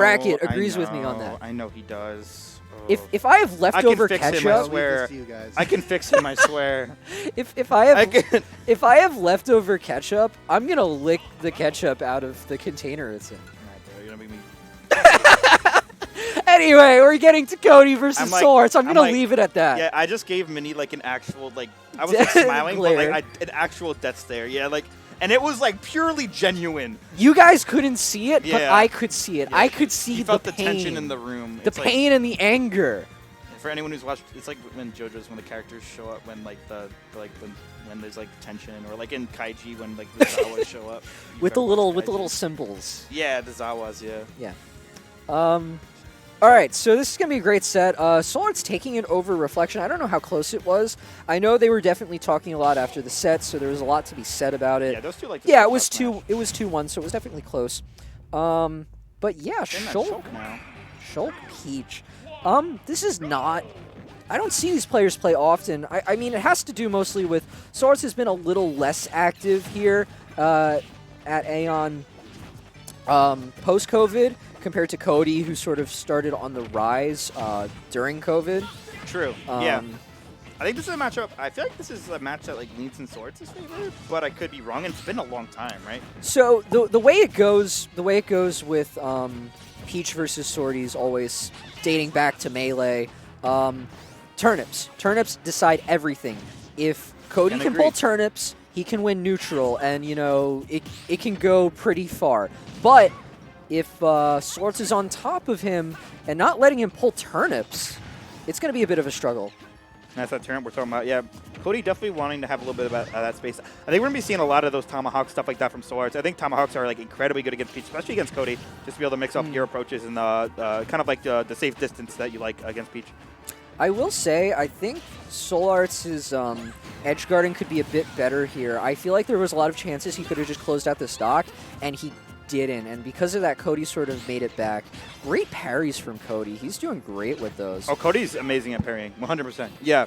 Bracket agrees with me on that. I know he does. If I have leftover ketchup, I can fix him. I swear. if I have leftover ketchup, I'm gonna lick the ketchup out of the container it's in. You're gonna make me. Anyway, we're getting to Cody versus SoulArts. I'm gonna leave it at that. Yeah, I just gave Minnie like an actual I was like smiling, but like an actual death stare. Yeah, like. And it was like purely genuine. You guys couldn't see it, but I could see it. Yeah. I could see the pain. Tension in the room. The pain and the anger. For anyone who's watched, it's like when JoJo's when the characters show up when like when there's like tension, or like in Kaiji when like the Zawas show up with the little symbols. Yeah, the Zawas. Yeah. Yeah. All right, so this is going to be a great set. SoulArts taking it over Reflection. I don't know how close it was. I know they were definitely talking a lot after the set, so there was a lot to be said about it. Yeah, those two like. Yeah, it was 2-1, so it was definitely close. But yeah, Shulk Peach. This is not. I don't see these players play often. I mean, it has to do mostly with SoulArts has been a little less active here at AON post-COVID. Compared to Cody, who sort of started on the rise during COVID. True. Yeah. I think this is a matchup. I feel like this is a match that like leans in SoulArts' favor, but I could be wrong. It's been a long time, right? So the way it goes with Peach versus Swordy is always dating back to Melee. Turnips. Turnips decide everything. If Cody can pull turnips, he can win neutral, and you know it can go pretty far. But if SoulArts is on top of him and not letting him pull turnips, it's going to be a bit of a struggle. That's that turnip we're talking about. Yeah, Cody definitely wanting to have a little bit of that space. I think we're going to be seeing a lot of those tomahawks, stuff like that from SoulArts. I think tomahawks are like incredibly good against Peach, especially against Cody, just to be able to mix up your approaches and kind of like the safe distance that you like against Peach. I will say, I think SoulArts' edge guarding could be a bit better here. I feel like there was a lot of chances he could have just closed out the stock, and he didn't, and because of that, Cody sort of made it back. Great parries from Cody. He's doing great with those. Oh, Cody's amazing at parrying, 100%. Yeah,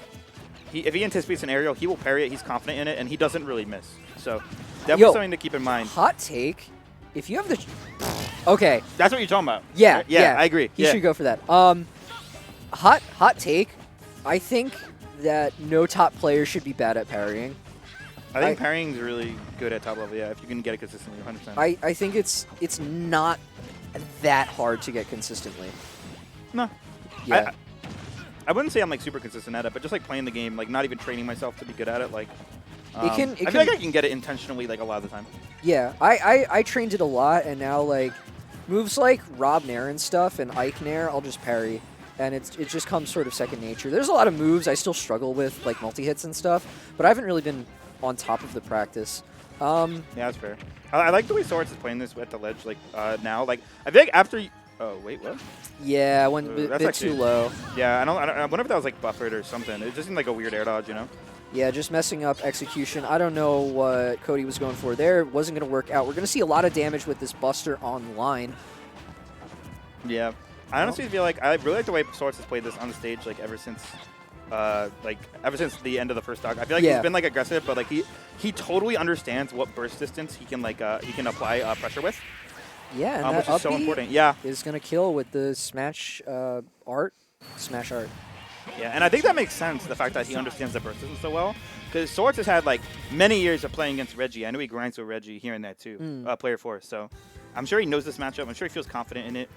if he anticipates an aerial, he will parry it. He's confident in it, and he doesn't really miss. So definitely something to keep in mind. Hot take, if you have the... Okay. That's what you're talking about. Yeah, right? Yeah, I agree. He should go for that. Hot take, I think that no top player should be bad at parrying. I think parrying is really good at top level, yeah, if you can get it consistently, 100%. I think it's not that hard to get consistently. No. Yeah. I wouldn't say I'm like super consistent at it, but just like playing the game, like not even training myself to be good at it, like I feel like I can get it intentionally like a lot of the time. Yeah, I trained it a lot, and now like moves like Rob Nair and stuff and Ike Nair, I'll just parry. And it just comes sort of second nature. There's a lot of moves I still struggle with, like multi-hits and stuff, but I haven't really been on top of the practice. Yeah, that's fair. I like the way SoulArts is playing this at the ledge, like now. Like I think after. Oh wait, what? Yeah, I went a bit too low. Yeah, I wonder if that was like buffered or something. It just seemed like a weird air dodge, you know? Yeah, just messing up execution. I don't know what Cody was going for there. It wasn't going to work out. We're going to see a lot of damage with this Buster online. Yeah, I honestly feel like I really like the way SoulArts has played this on the stage, like ever since the end of the first stock. I feel like he's been like aggressive, but like he totally understands what burst distance he can apply pressure with. Yeah, and which is so important. Yeah, is gonna kill with the smash art. Yeah, and I think that makes sense. The fact that he understands the burst distance so well, because SoulArts has had like many years of playing against Reggie. I know he grinds with Reggie here and there too, player 4. So I'm sure he knows this matchup. I'm sure he feels confident in it.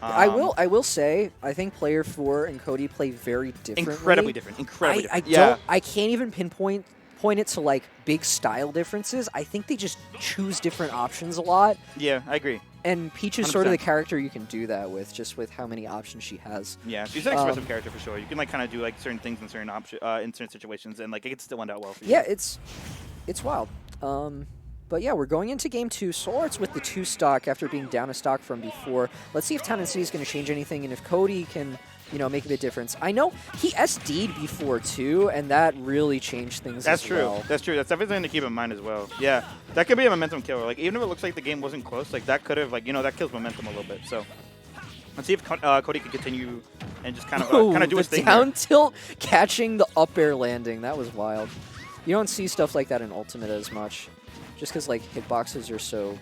I will say, I think player 4 and Cody play very differently. Incredibly different. I can't even point it to like big style differences. I think they just choose different options a lot. Yeah, I agree. And Peach is 100%. Sort of the character you can do that with, just with how many options she has. Yeah, she's an expressive character for sure. You can like kind of do like certain things in certain situations, and like it can still end out well for you. Yeah, it's wild. But yeah, we're going into game 2. SoulArts with the 2 stock after being down a stock from before. Let's see if Town and City is going to change anything, and if Cody can, you know, make a big difference. I know he SD'd before too, and that really changed things. That's as true. Well. That's true. That's everything to keep in mind as well. Yeah, that could be a momentum killer. Like even if it looks like the game wasn't close, like that could have, like, you know, that kills momentum a little bit. So let's see if Cody can continue and just kind of do his thing. Down tilt catching the up air landing. That was wild. You don't see stuff like that in Ultimate as much, just because like hitboxes are so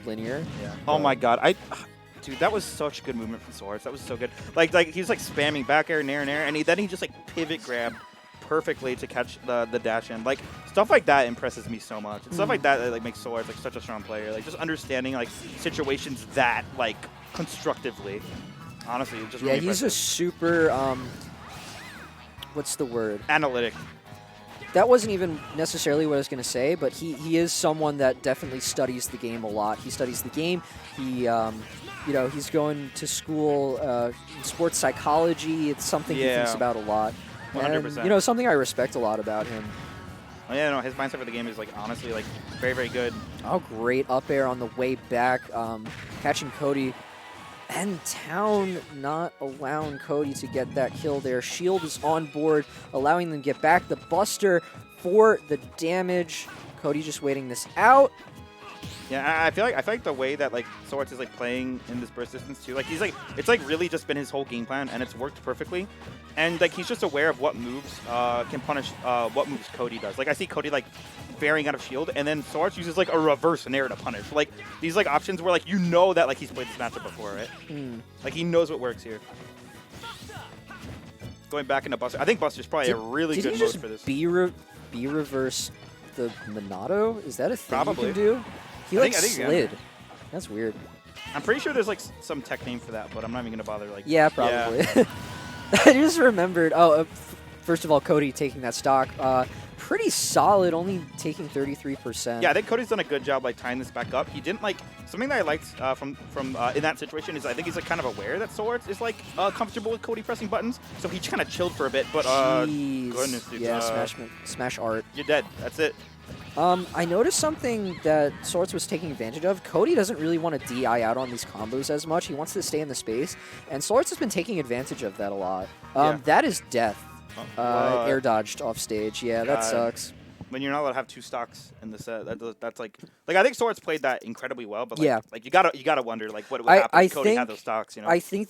linear. Yeah. Oh my God, Dude, that was such good movement from SoulArts. That was so good. Like he was like spamming back air, nair, and then he just like pivot grabbed perfectly to catch the dash in. Like stuff like that impresses me so much. And stuff like that like makes SoulArts like such a strong player. Like just understanding like situations that like constructively. Honestly, it's just really he's impressive. a super what's the word? Analytic. That wasn't even necessarily what I was going to say, but he is someone that definitely studies the game a lot. He studies the game. He you know, he's going to school in sports psychology. It's something he thinks about a lot. 100%. And, you know, something I respect a lot about him. Oh, yeah, no, his mindset for the game is like honestly like very, very good. Oh, great up air on the way back, catching Cody. And Town not allowing Cody to get that kill there. Shield is on board, allowing them to get back. The Buster for the damage. Cody just waiting this out. Yeah, I feel like the way that like SoulArts is like playing in this burst distance too, like he's like it's like really just been his whole game plan and it's worked perfectly, and like he's just aware of what moves can punish what moves Cody does. Like I see Cody like bearing out of shield, and then SoulArts uses like a reverse nair to punish. Like these like options where like you know that like he's played this matchup before, right? Like he knows what works here. Going back into Buster, I think Buster's probably a really good mode for this. B reverse the Minato? Is that a thing Probably. you can do? He I like think slid. That's weird. I'm pretty sure there's like some tech name for that, but I'm not even gonna bother. Like Yeah, probably. I just remembered. Oh, first of all, Cody taking that stock. Pretty solid, only taking 33%. Yeah, I think Cody's done a good job like tying this back up. He didn't like something that I liked from in that situation is I think he's like kind of aware that SoulArts is like comfortable with Cody pressing buttons, so he just kind of chilled for a bit. But goodness, dude, yeah, smash art. You're dead. That's it. I noticed something that SoulArts was taking advantage of. Cody doesn't really want to DI out on these combos as much. He wants to stay in the space, and SoulArts has been taking advantage of that a lot. That is death. Air dodged off stage. Yeah, that sucks. When you're not allowed to have two stocks in the set, that's like I think SoulArts played that incredibly well, but like, yeah, like you gotta wonder like what would happen if Cody had those stocks. You know, I think the